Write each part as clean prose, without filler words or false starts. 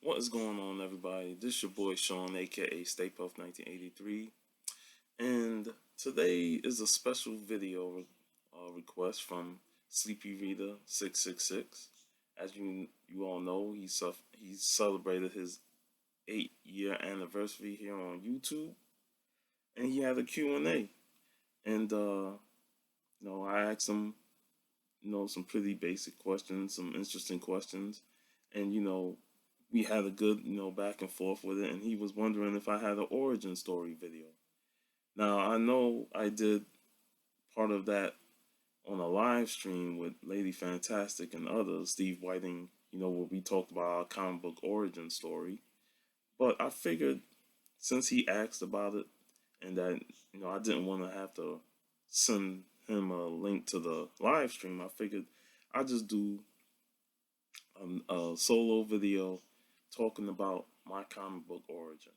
What is going on, everybody? This is your boy Sean, aka Stay Puff 1983, and today is a special video request from Sleepy Reader 666. As you all know, he celebrated his 8-year anniversary here on YouTube, and he had a Q&A, and I asked him some pretty basic questions, some interesting questions, and we had a good, back and forth with it, and he was wondering if I had an origin story video. Now, I know I did part of that on a live stream with Lady Fantastic and others, Steve Whiting, where we talked about our comic book origin story. But I figured since he asked about it and that, I didn't want to have to send him a link to the live stream, I figured I'd just do a solo video talking about my comic book origin.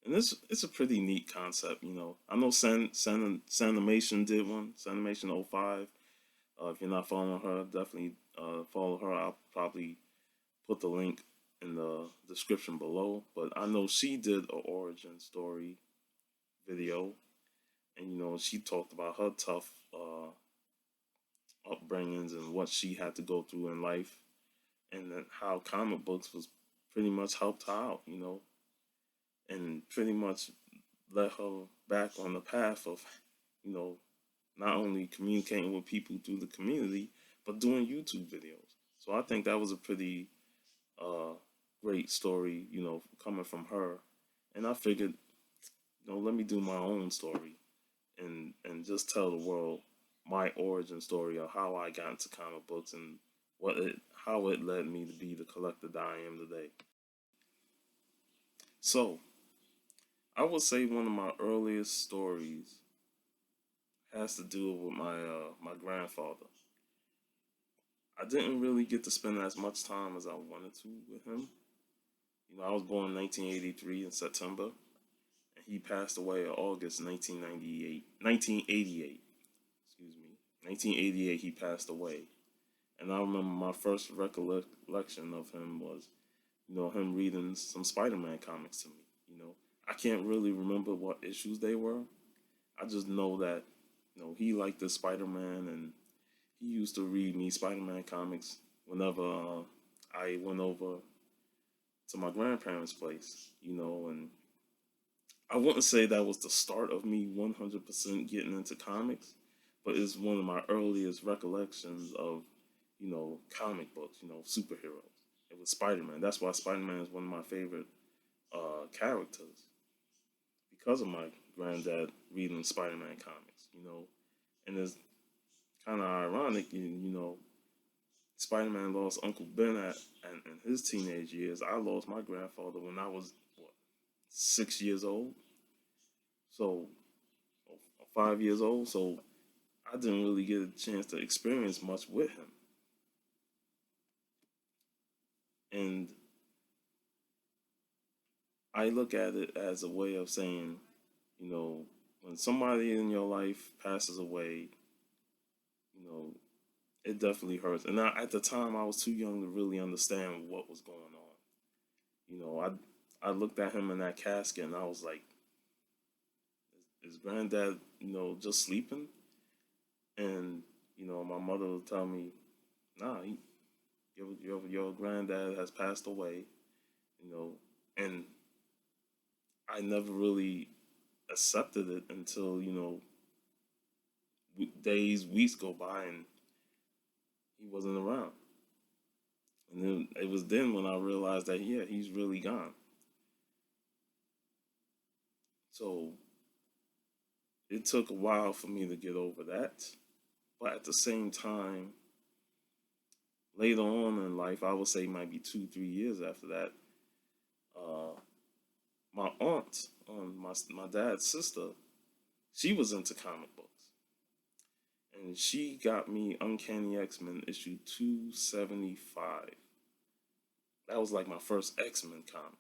And it's a pretty neat concept. I know Sanimation did one, Sanimation 05. If you're not following her, definitely follow her. I'll probably put the link in the description below. But I know she did an origin story video, and she talked about her tough upbringings and what she had to go through in life, and then how comic books was pretty much helped her out, and pretty much led her back on the path of, you know, not only communicating with people through the community, but doing YouTube videos. So I think that was a pretty uh, great story, coming from her. And I figured, let me do my own story and just tell the world my origin story of how I got into comic books and how it led me to be the collector that I am today. So I would say one of my earliest stories has to do with my grandfather. I didn't really get to spend as much time as I wanted to with him. I was born in 1983 in September, and he passed away in August 1988. Excuse me, 1988. He passed away, and I remember my first recollection of him was, him reading some Spider-Man comics to me. I can't really remember what issues they were. I just know that, he liked the Spider-Man, and he used to read me Spider-Man comics whenever I went over to my grandparents' place, and I wouldn't say that was the start of me 100% getting into comics, but it's one of my earliest recollections of, comic books, superheroes. It was Spider-Man. That's why Spider-Man is one of my favorite characters, because of my granddad reading Spider-Man comics. And it's kind of ironic, Spider-Man lost Uncle Ben in his teenage years. I lost my grandfather when I was, 6 years old? So, 5 years old. So, I didn't really get a chance to experience much with him. And I look at it as a way of saying, when somebody in your life passes away, you know, it definitely hurts. And at the time, I was too young to really understand what was going on. I looked at him in that casket and I was like, is granddad, just sleeping? And, my mother would tell me, nah, your granddad has passed away, and I never really accepted it until, days, weeks go by and he wasn't around. And then it was then when I realized that, yeah, he's really gone. So it took a while for me to get over that. But at the same time, later on in life, I would say maybe 2, 3 years after that, uh, my aunt, my dad's sister, she was into comic books. And she got me Uncanny X-Men issue 275. That was like my first X-Men comic.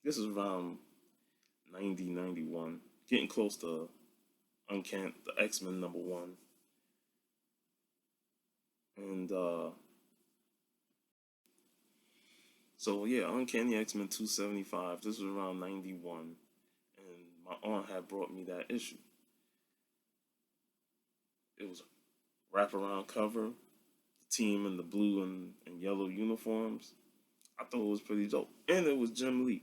This is around 90, 91, getting close to the X-Men #1. And So yeah, Uncanny X-Men 275. This was around 91, and my aunt had brought me that issue. It was a wraparound cover, the team in the blue and yellow uniforms. I thought it was pretty dope, and it was Jim Lee.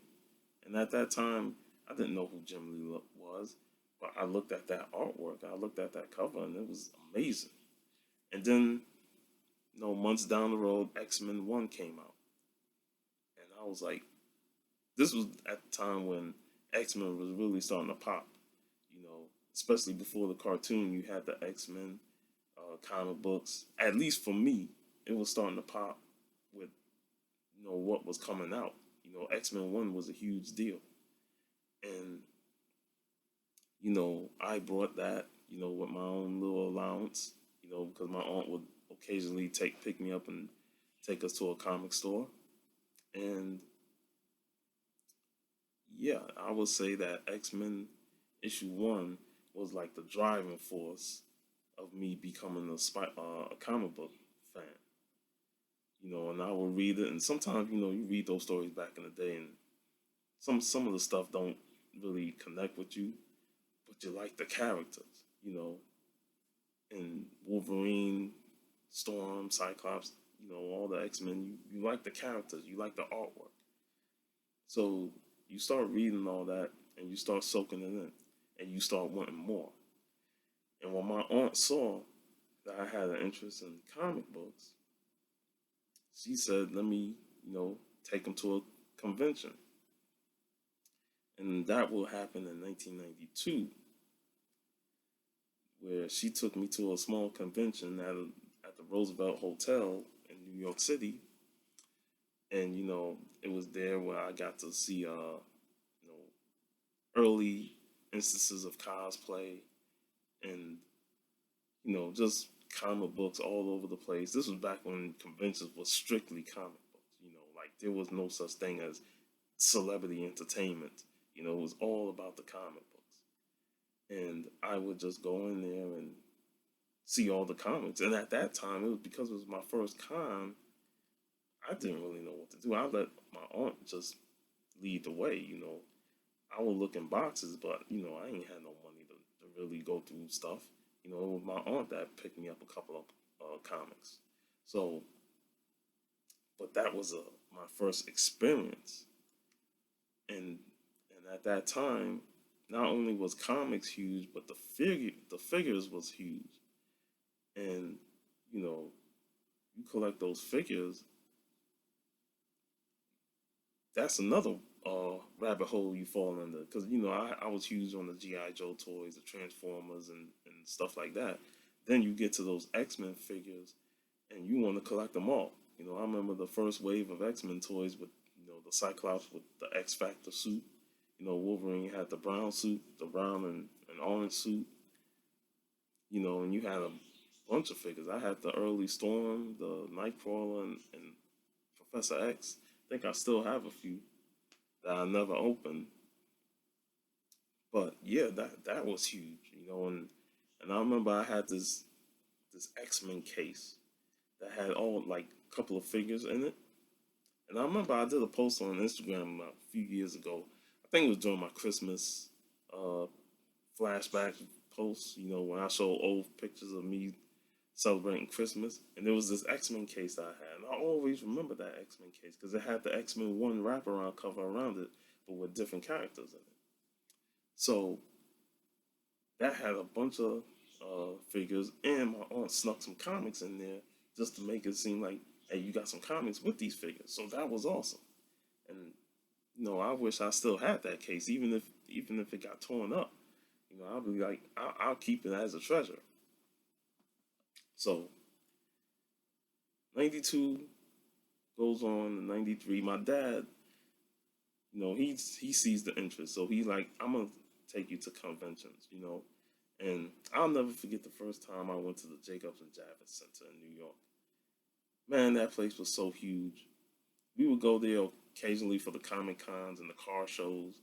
And at that time, I didn't know who Jim Lee was, but I looked at that artwork, I looked at that cover, and it was amazing. And then, months down the road, X-Men 1 came out. And I was like, this was at the time when X-Men was really starting to pop, you know, especially before the cartoon, you had the X-Men comic books. At least for me, it was starting to pop with, what was coming out. X-Men 1 was a huge deal. And, I brought that, with my own little allowance, because my aunt would occasionally pick me up and take us to a comic store. And yeah, I would say that X-Men issue 1 was like the driving force of me becoming a comic book fan. And I will read it, and sometimes you read those stories back in the day, and some of the stuff don't really connect with you, but you like the characters, and Wolverine, Storm, Cyclops, all the X-Men. You like the characters, you like the artwork, so you start reading all that, and you start soaking it in, and you start wanting more. And when my aunt saw that I had an interest in comic books, she said, "Let me, take him to a convention." And that will happen in 1992, where she took me to a small convention at the Roosevelt Hotel in New York City. And, it was there where I got to see, early instances of cosplay and, just comic books all over the place. This was back when conventions was strictly comic books, like there was no such thing as celebrity entertainment. It was all about the comic books. And I would just go in there and see all the comics. And at that time, it was because it was my first con, I didn't really know what to do. I let my aunt just lead the way. I would look in boxes, but I ain't had no money to really go through stuff. It was my aunt that picked me up a couple of comics. So, but that was my first experience, and at that time, not only was comics huge, but the figures was huge, and you know, you collect those figures. That's another rabbit hole you fall into, because I was huge on the GI Joe toys, the Transformers, and stuff like that. Then you get to those X-Men figures, and you want to collect them all. I remember the first wave of X-Men toys with the Cyclops with the X Factor suit. Wolverine had the brown suit, the brown and orange suit. And you had a bunch of figures. I had the early Storm, the Nightcrawler, and Professor X. I think I still have a few that I never opened. But yeah, that was huge. And I remember I had this X-Men case that had all like a couple of figures in it. And I remember I did a post on Instagram a few years ago. I think it was during my Christmas uh, flashback post. When I showed old pictures of me celebrating Christmas, and there was this X-Men case that I had, and I always remember that X-Men case because it had the X-Men 1 wraparound cover around it, but with different characters in it. So that had a bunch of figures, and my aunt snuck some comics in there just to make it seem like, hey, you got some comics with these figures. So that was awesome. And I wish I still had that case, even if it got torn up. I'll be like, I'll keep it as a treasure. So 92 goes on to 93. My dad, he sees the interest, so he's like, I'm gonna take you to conventions. And I'll never forget the first time I went to the Jacobs and Javits Center in New York. Man, that place was so huge. We would go there occasionally for the Comic Cons and the car shows,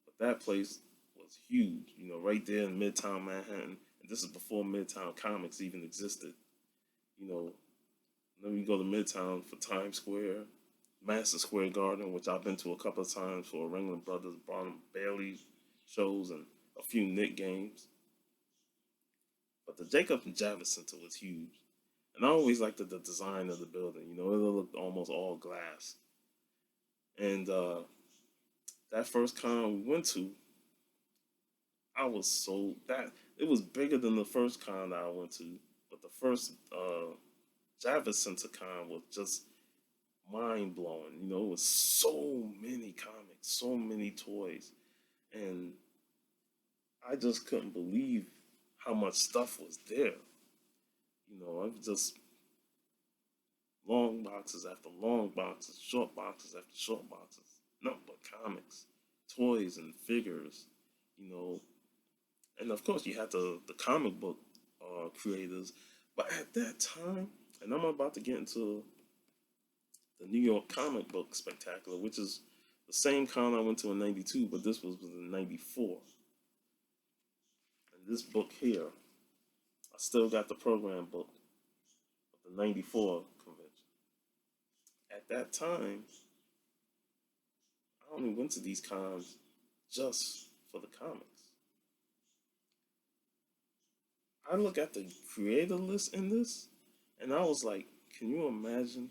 but that place was huge. Right there in Midtown Manhattan, and this is before Midtown Comics even existed. You know, then we go to Midtown for Times Square. Madison Square Garden, which I've been to a couple of times for Ringling Brothers, Barnum Bailey shows, and a few Knick games. But the Jacob Javits Center was huge. And I always liked the design of the building. You know, it looked almost all glass. And that first con we went to, I was so that it was bigger than the first con that I went to. But the first Javits Center con was just mind blowing. You know, it was so many comics, so many toys, and I just couldn't believe how much stuff was there. You know, it was just long boxes after long boxes, short boxes after short boxes, nothing but comics, toys, and figures. You know, and of course you had the comic book creators, but at that time, and I'm about to get into the New York Comic Book Spectacular, which is the same con I went to in '92, but this was in '94. And this book here, I still got the program book of the '94 convention. At that time, I only went to these cons just for the comics. I look at the creator list in this, and I was like, can you imagine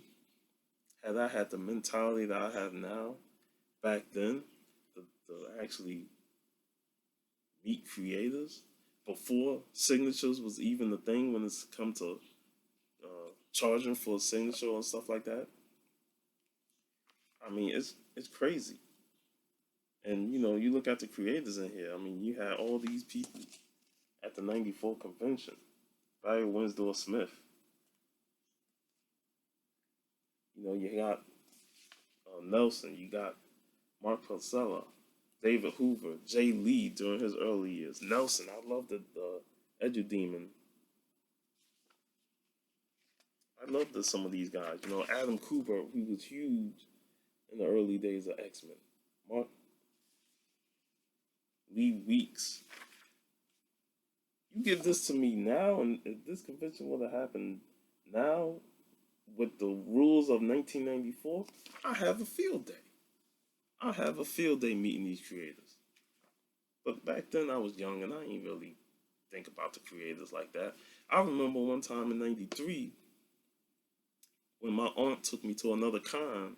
had I had the mentality that I have now back then to actually meet creators before signatures was even a thing when it's come to charging for a signature and stuff like that. I mean, it's crazy. And you know, you look at the creators in here. I mean, you had all these people at the '94 convention. Barry Windsor Smith. You know, you got Nelson. You got Mark Pacella, David Hoover, Jay Lee during his early years. Nelson, I love the Edu Demon. I love some of these guys. You know, Adam Cooper, he was huge in the early days of X Men. Mark Lee Weeks. You give this to me now, and if this convention would have happened now with the rules of 1994, I have a field day. I have a field day meeting these creators. But back then I was young and I ain't really think about the creators like that. I remember one time in '93 when my aunt took me to another con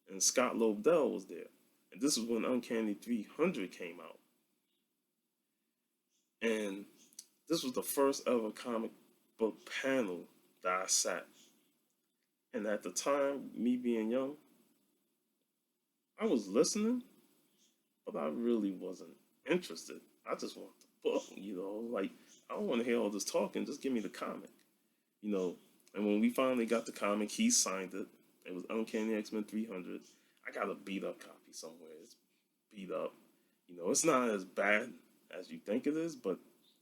and Scott Lobdell was there. And this was when Uncanny 300 came out. And this was the first ever comic book panel that I sat. And at the time, me being young, I was listening, but I really wasn't interested. I just want the book, you know, like I don't want to hear all this talking, just give me the comic, you know. And when we finally got the comic, he signed it. It was Uncanny X-Men 300. I got a beat up copy somewhere. It's beat up. You know, it's not as bad as you think it is, but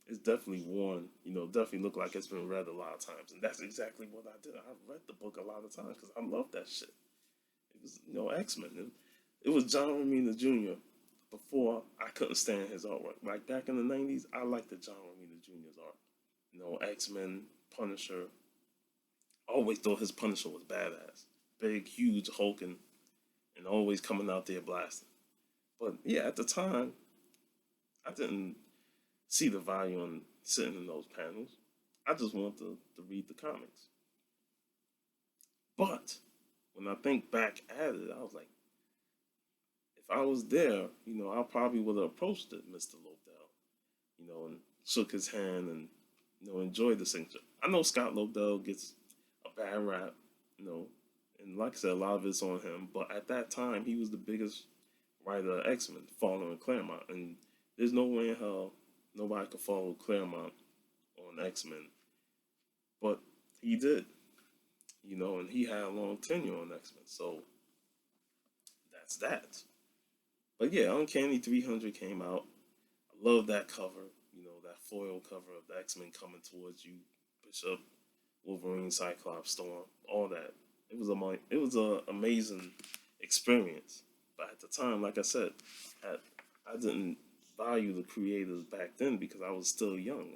it's definitely worn. You know, definitely look like it's been read a lot of times. And that's exactly what I did. I read the book a lot of times because I love that shit. It was, you know, X-Men. It was John Romita Jr. before I couldn't stand his artwork. Like back in the '90s, I liked the John Romita Jr.'s art. You know, X-Men, Punisher. I always thought his Punisher was badass. Big, huge, hulking, and always coming out there blasting. But yeah, at the time, I didn't see the value in sitting in those panels. I just wanted to read the comics. But when I think back at it, I was like, if I was there, you know, I probably would have approached it, Mr. Lobdell, you know, and shook his hand and, you know, enjoyed the signature. I know Scott Lobdell gets a bad rap, you know, and like I said, a lot of it's on him. But at that time, he was the biggest writer of X Men, following Claremont, and there's no way in hell nobody could follow Claremont on X Men, but he did, you know, and he had a long tenure on X Men, so that's that. But yeah, Uncanny 300 came out. I love that cover, you know, that foil cover of the X Men coming towards you, Bishop, Wolverine, Cyclops, Storm, all that. It was a amazing experience. But at the time, like I said, I didn't value the creators back then because I was still young.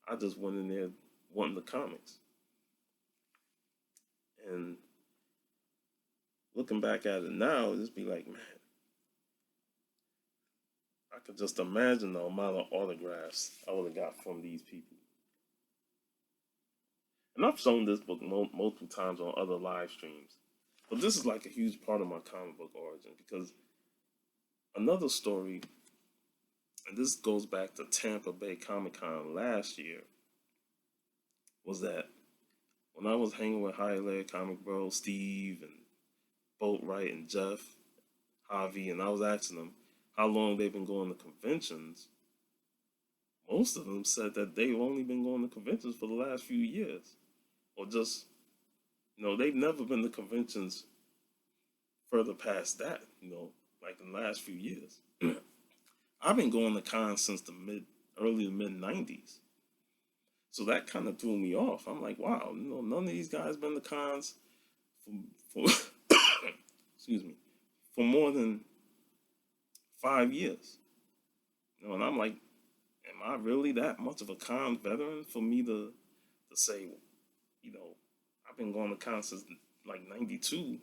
I just went in there wanting the comics. And looking back at it now, just be like, man, I could just imagine the amount of autographs I would have got from these people. And I've shown this book multiple times on other live streams. But this is like a huge part of my comic book origin because another story, and this goes back to Tampa Bay Comic Con last year, was that when I was hanging with Highlight Comic Bro, Steve, and Boatwright, and Jeff, Javi, and I was asking them how long they've been going to conventions, most of them said that they've only been going to conventions for the last few years. Or just, they've never been to conventions further past that, like in the last few years. I've been going to cons since the early to mid 90s. So that kind of threw me off. I'm like, wow, none of these guys been to cons for excuse me, for more than 5 years. And I'm like, am I really that much of a con veteran for me to say, I've been going to cons since like 92,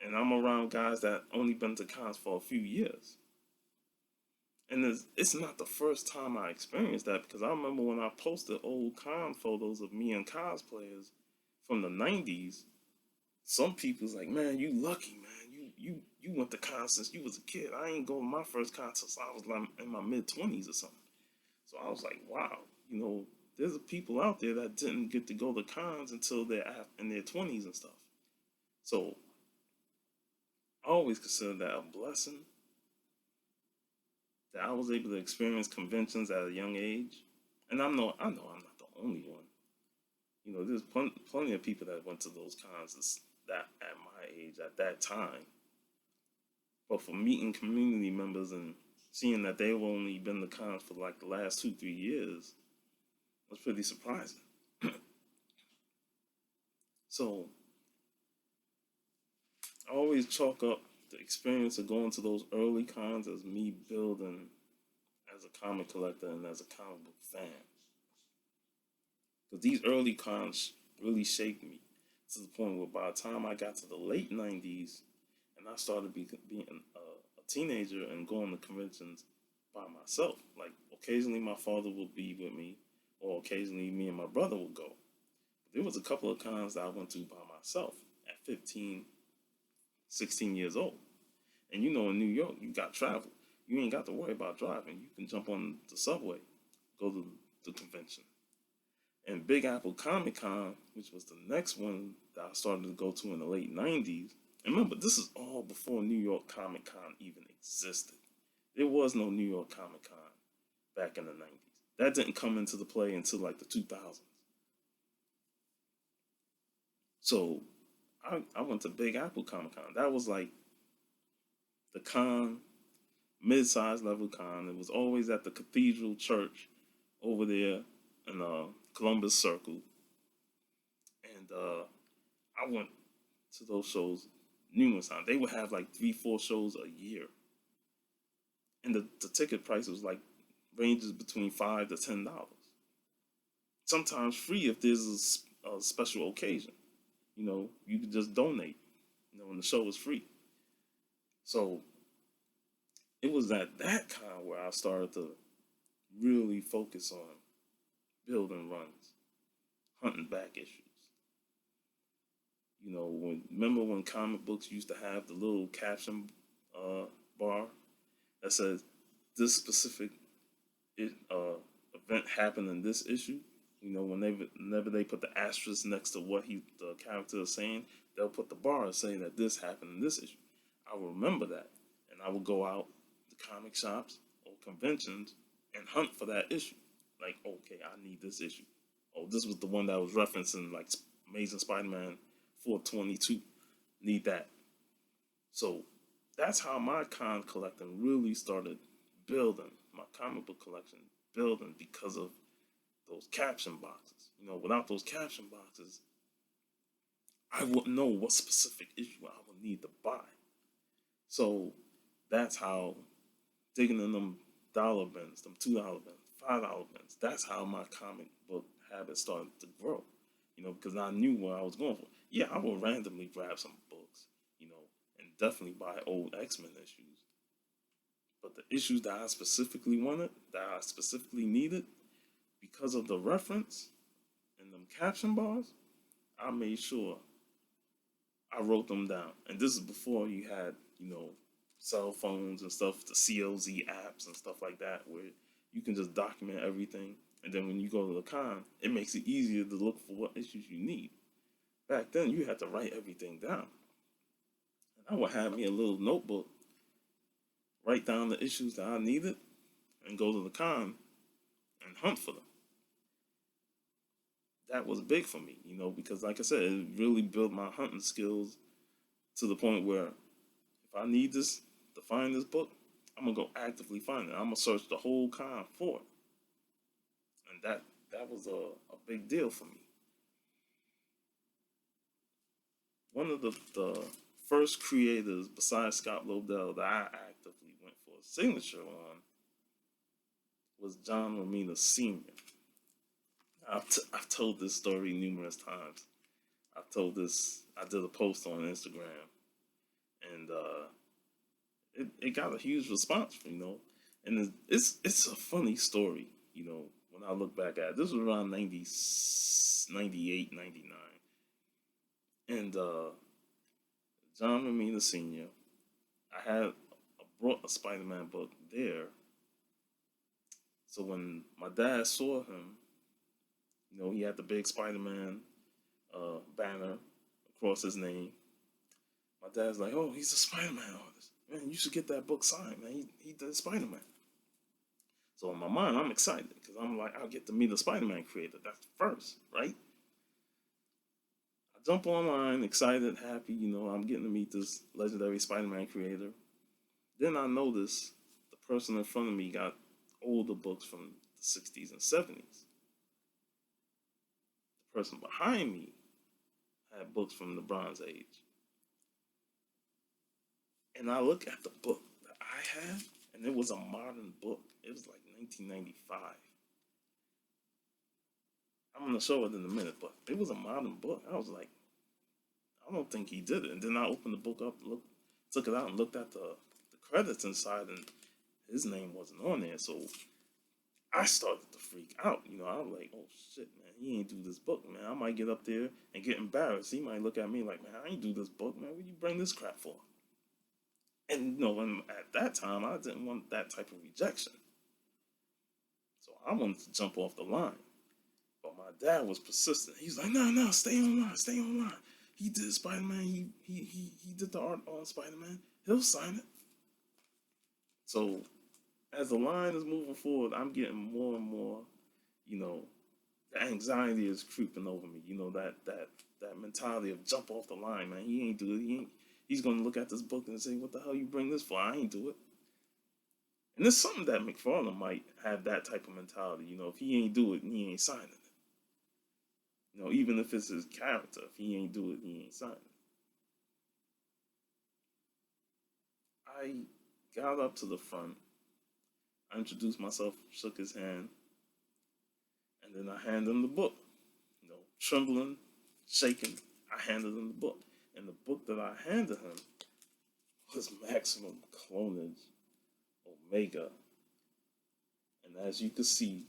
and I'm around guys that only been to cons for a few years. And it's not the first time I experienced that, because I remember when I posted old con photos of me and cosplayers from the 90s, some people's like, man, you lucky, man. You went to cons since you was a kid. I ain't going to my first con since I was like in my mid-20s or something. So I was like, wow, there's people out there that didn't get to go to cons until they're in their 20s and stuff. So I always consider that a blessing that I was able to experience conventions at a young age. And I know I'm not the only one. There's plenty of people that went to those cons that at my age at that time. But for meeting community members and seeing that they've only been to cons for like the last 2-3 years was pretty surprising. So I always chalk up the experience of going to those early cons as me building as a comic collector and as a comic book fan. Because these early cons really shaped me to the point where by the time I got to the late 90s and I started being a teenager and going to conventions by myself, like occasionally my father would be with me, or occasionally me and my brother would go. But there was a couple of cons that I went to by myself at 15, 16 years old. And in New York, you got travel. You ain't got to worry about driving. You can jump on the subway, go to the convention. And Big Apple Comic Con, which was the next one that I started to go to in the late 90s. And remember, this is all before New York Comic Con even existed. There was no New York Comic Con back in the 90s. That didn't come into the play until like the 2000s. So I went to Big Apple Comic Con. That was like the con, mid-sized level con. It was always at the Cathedral Church over there in Columbus Circle. And I went to those shows numerous times. They would have like 3-4 shows a year. And the ticket price was like ranges between $5 to $10. Sometimes free if there's a special occasion. You could just donate, and the show was free. So it was at that con where I started to really focus on building runs, hunting back issues. Remember when comic books used to have the little caption bar that says this specific event happened in this issue? Whenever they put the asterisk next to what the character is saying, they'll put the bar saying that this happened in this issue. I will remember that, and I will go out to comic shops or conventions and hunt for that issue. Like, okay, I need this issue. Oh, this was the one that was referencing like Amazing Spider-Man 422. Need that. So that's how my con collecting really started building. My comic book collection building because of those caption boxes. Without those caption boxes, I wouldn't know what specific issue I would need to buy. So that's how digging in them dollar bins, them $2 bins, $5 bins, that's how my comic book habit started to grow. Because I knew what I was going for. Yeah, I would randomly grab some books. definitely buy old X-Men issues. But the issues that I specifically wanted, that I specifically needed, because of the reference and them caption bars, I made sure I wrote them down. And this is before you had, cell phones and stuff, the CLZ apps and stuff like that, where you can just document everything. And then when you go to the con, it makes it easier to look for what issues you need. Back then, you had to write everything down. And I would have me a little notebook, write down the issues that I needed, and go to the con and hunt for them. That was big for me, because like I said, it really built my hunting skills to the point where if I need this to find this book, I'm gonna go actively find it. I'm gonna search the whole con for it, and that was a big deal for me. One of the first creators besides Scott Lobdell that I actively went for a signature on was John Romita Sr. I've told this story numerous times. I've told this. I did a post on Instagram, and it got a huge response, And it's a funny story, when I look back at it. This was around 90, 98, 99. And John Romita Sr., I brought a Spider-Man book there. So when my dad saw him, he had the big Spider-Man banner across his name. My dad's like, "Oh, he's a Spider-Man artist. Man, you should get that book signed, man. He did Spider-Man." So in my mind, I'm excited because I'm like, I'll get to meet the Spider-Man creator. That's first, right? I jump online, excited, happy. I'm getting to meet this legendary Spider-Man creator. Then I notice the person in front of me got older books from the 60s and 70s. The person behind me had books from the Bronze Age. And I look at the book that I had, and it was a modern book. It was like 1995. I'm going to show it in a minute, but it was a modern book. I was like, I don't think he did it. And then I opened the book up, took it out, and looked at the credits inside, and his name wasn't on there. So I started to freak out. I was like, oh shit, man, he ain't do this book, man. I might get up there and get embarrassed. He might look at me like, man, I ain't do this book, man. What you bring this crap for? And at that time, I didn't want that type of rejection. So I wanted to jump off the line. But my dad was persistent. He's like, no, stay online. He did Spider-Man. He did the art on Spider-Man. He'll sign it. So as the line is moving forward, I'm getting more and more, the anxiety is creeping over me. That mentality of jump off the line, man. He ain't do it. He's going to look at this book and say, what the hell you bring this for? I ain't do it. And it's something that McFarlane might have that type of mentality. If he ain't do it, he ain't signing it. Even if it's his character, if he ain't do it, he ain't signing it. I got up to the front. I introduced myself, shook his hand, and then I handed him the book. Trembling, shaking, I handed him the book. And the book that I handed him was Maximum Clonage Omega. And as you can see,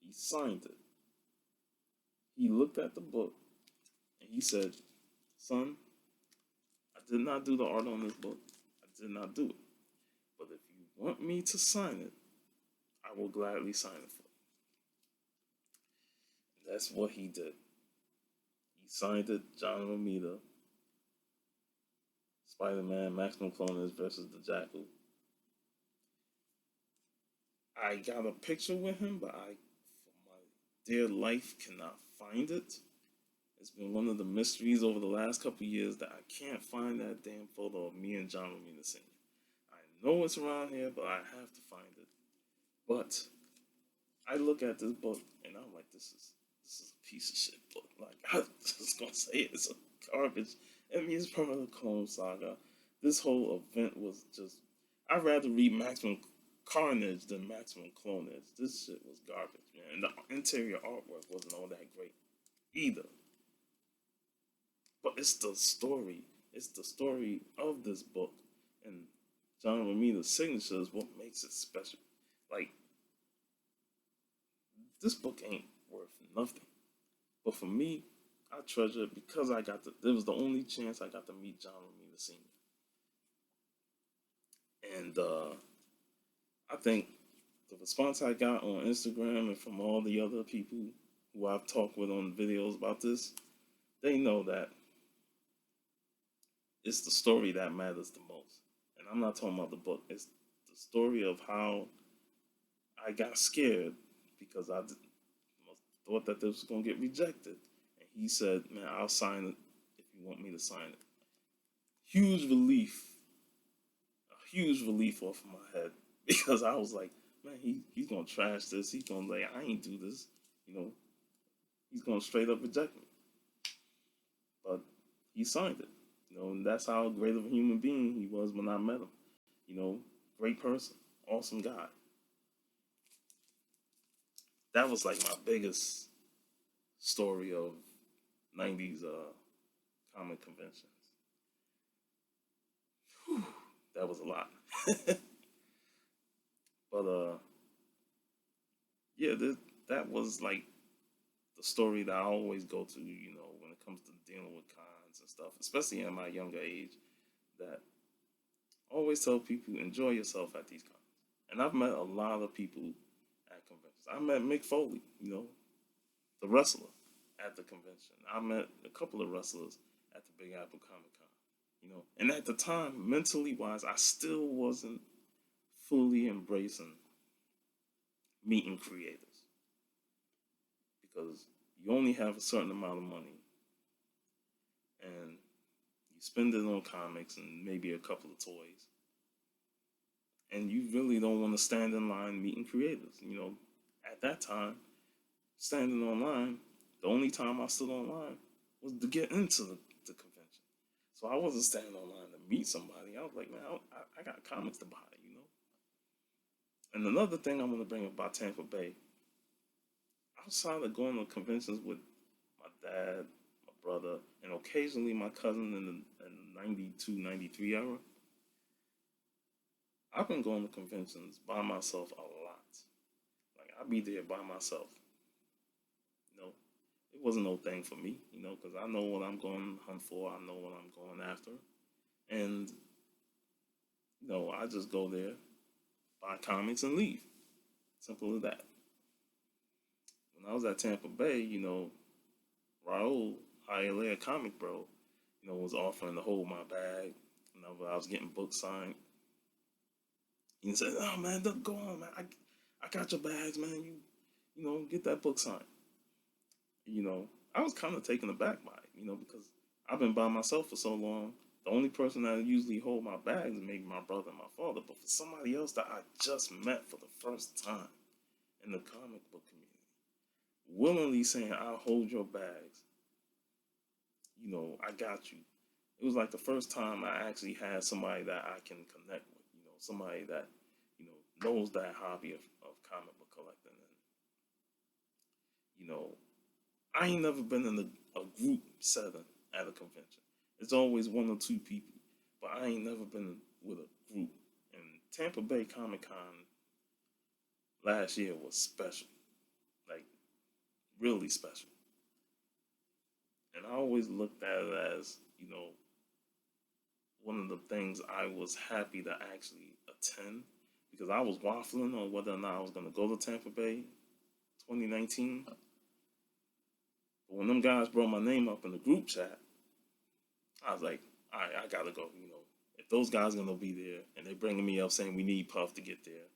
he signed it. He looked at the book and he said, son, I did not do the art on this book. I did not do it. But if you want me to sign it, I will gladly sign it for you. And that's what he did. He signed it, John Romita, Spider-Man, Maximum Clonage versus the Jackal. I got a picture with him, but I, for my dear life, cannot find it. It's been one of the mysteries over the last couple of years that I can't find that damn photo of me and John Romita Sr. I know it's around here, but I have to find it. But I look at this book and I'm like, this is a piece of shit book. Like, I was gonna say it's a garbage. I mean, it's part of the Clone Saga. This whole event was just. I'd rather read Maximum Carnage than Maximum Clonage. This shit was garbage, man. And the interior artwork wasn't all that great either. But it's the story It's the story of this book, and John Romita's signature is what makes it special. Like, this book ain't worth nothing, but for me, I treasure it because I got to. It was the only chance I got to meet John Romita Sr. And I think the response I got on Instagram and from all the other people who I've talked with on videos about this, they know that it's the story that matters the most. And I'm not talking about the book. It's the story of how I got scared because thought that this was going to get rejected. And he said, man, I'll sign it if you want me to sign it. Huge relief. A huge relief off of my head. Because I was like, man, he's going to trash this. He's going to I ain't do this. He's going to straight up reject me. But he signed it. And that's how great of a human being he was when I met him. Great person, awesome guy. That was like my biggest story of 90s comic conventions. Whew, that was a lot. But yeah, that was like the story that I always go to, when it comes to dealing with cons and stuff, especially in my younger age, that I always tell people, enjoy yourself at these cons. And I've met a lot of people at conventions. I met Mick Foley, the wrestler, at the convention. I met a couple of wrestlers at the Big Apple Comic Con, And at the time, mentally wise, I still wasn't fully embracing meeting creators because you only have a certain amount of money and you spend it on comics and maybe a couple of toys. And you really don't want to stand in line meeting creators. At that time, standing online, the only time I stood online was to get into the convention. So I wasn't standing online to meet somebody. I was like, man, I got comics to buy, And another thing I want to bring up about Tampa Bay, outside of going to conventions with my dad, my brother, and occasionally my cousin in the 92, 93 era, I've been going to conventions by myself a lot. Like, I'd be there by myself. It wasn't no thing for me, because I know what I'm going to hunt for. I know what I'm going after. And, I just go there, buy comics, and leave. Simple as that. When I was at Tampa Bay, Raul, Hialeah Comic Bro, was offering to hold my bag whenever I was getting books signed. He said, "Oh man, go on, man. I got your bags, man. Get that book signed." I was kind of taken aback by it, because I've been by myself for so long. The only person that usually hold my bags is maybe my brother and my father. But for somebody else that I just met for the first time in the comic book community, willingly saying, "I'll hold your bags. I got you." It was like the first time I actually had somebody that I can connect with, somebody that, knows that hobby of comic book collecting. And, I ain't never been in a group setting at a convention. It's always one or two people, but I ain't never been with a group. And Tampa Bay Comic Con last year was special, like really special. And I always looked at it as, one of the things I was happy to actually attend because I was waffling on whether or not I was going to go to Tampa Bay 2019. But when them guys brought my name up in the group chat, I was like, all right, I got to go. If those guys are going to be there and they're bringing me up saying we need Puff to get there,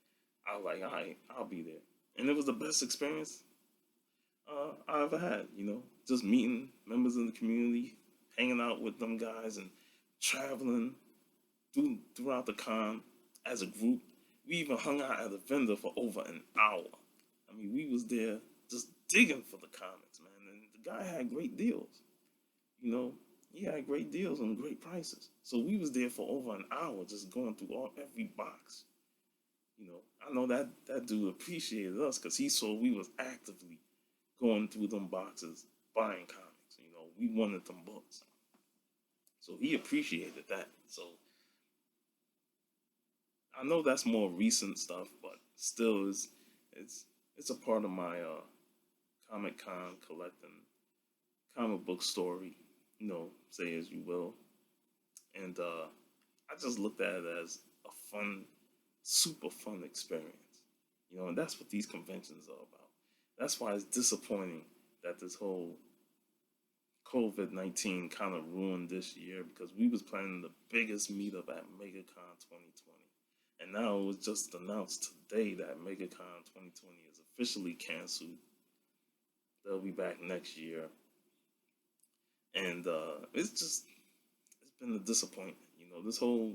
I was like, all right, I'll be there. And it was the best experience I ever had, just meeting members of the community, hanging out with them guys and traveling throughout the con as a group. We even hung out at a vendor for over an hour. I mean, we was there just digging for the comics, man. And the guy had great deals. He had great deals and great prices. So we was there for over an hour just going through every box. I know that dude appreciated us because he saw we was actively going through them boxes, buying comics. We wanted them books. So he appreciated that. So I know that's more recent stuff, but still is it's it's a part of my Comic Con collecting comic book story, say as you will. And I just looked at it as a fun, super fun experience. And that's what these conventions are about. That's why it's disappointing that this whole COVID-19 kind of ruined this year because we was planning the biggest meetup at MegaCon 2020. And now it was just announced today that MegaCon 2020 is officially canceled. They'll be back next year. And it's been a disappointment. This whole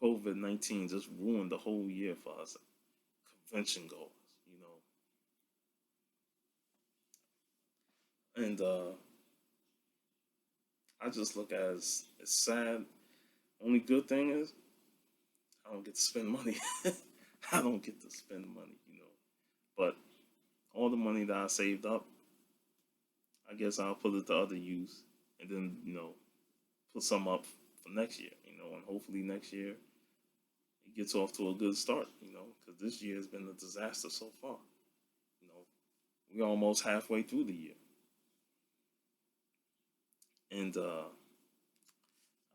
COVID-19 just ruined the whole year for us convention goers, And I just look at it as it's sad. Only good thing is I don't get to spend money. I don't get to spend money. But all the money that I saved up, I guess I'll put it to other use and then, put some up for next year, and hopefully next year it gets off to a good start, because this year has been a disaster so far. You know, we're almost halfway through the year. And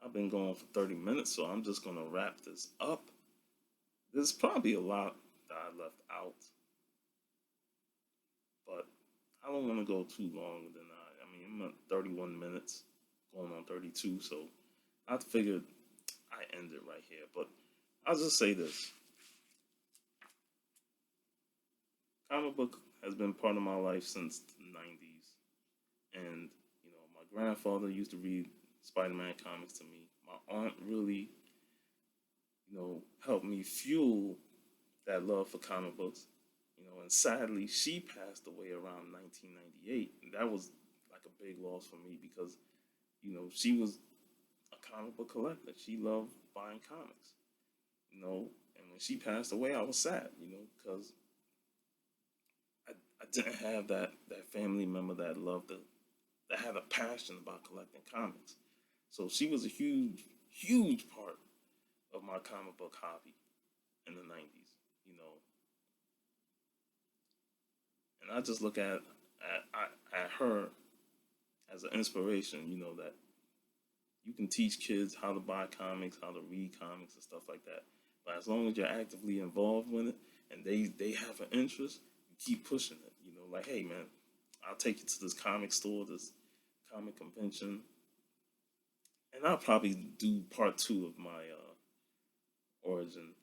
I've been going for 30 minutes, so I'm just going to wrap this up. There's probably a lot that I left out, but I don't want to go too long than I'm at 31 minutes, going on 32, so I figured I end it right here. But I'll just say this: comic book has been part of my life since the 90s, and my grandfather used to read Spider-Man comics to me. My aunt really, helped me fuel that love for comic books. And sadly, she passed away around 1998, and that was like a big loss for me because, she was a comic book collector. She loved buying comics. And when she passed away, I was sad, because I didn't have that family member that had a passion about collecting comics. So she was a huge, huge part of my comic book hobby in the 90s. And I just look at her as an inspiration, that you can teach kids how to buy comics, how to read comics and stuff like that. But as long as you're actively involved with it and they have an interest, you keep pushing it. Like, hey man, I'll take you to this comic store, this comic convention, and I'll probably do part two of my origin.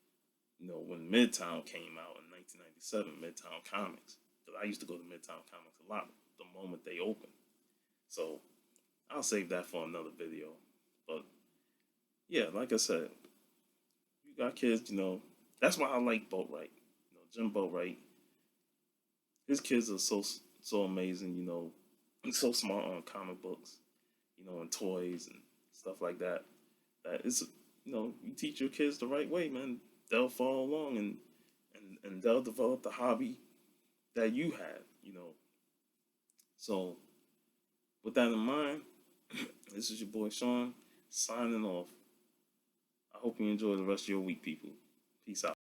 When Midtown came out in 1997, Midtown Comics, because I used to go to Midtown Comics a lot the moment they opened. So I'll save that for another video. But yeah, like I said, you got kids. That's why I like Boatwright. Jim Boatwright. His kids are so amazing. He's so smart on comic books. And toys and stuff like that. That it's you teach your kids the right way, man. They'll follow along and they'll develop the hobby that you had. So with that in mind, this is your boy Sean signing off. I hope you enjoy the rest of your week, people. Peace out.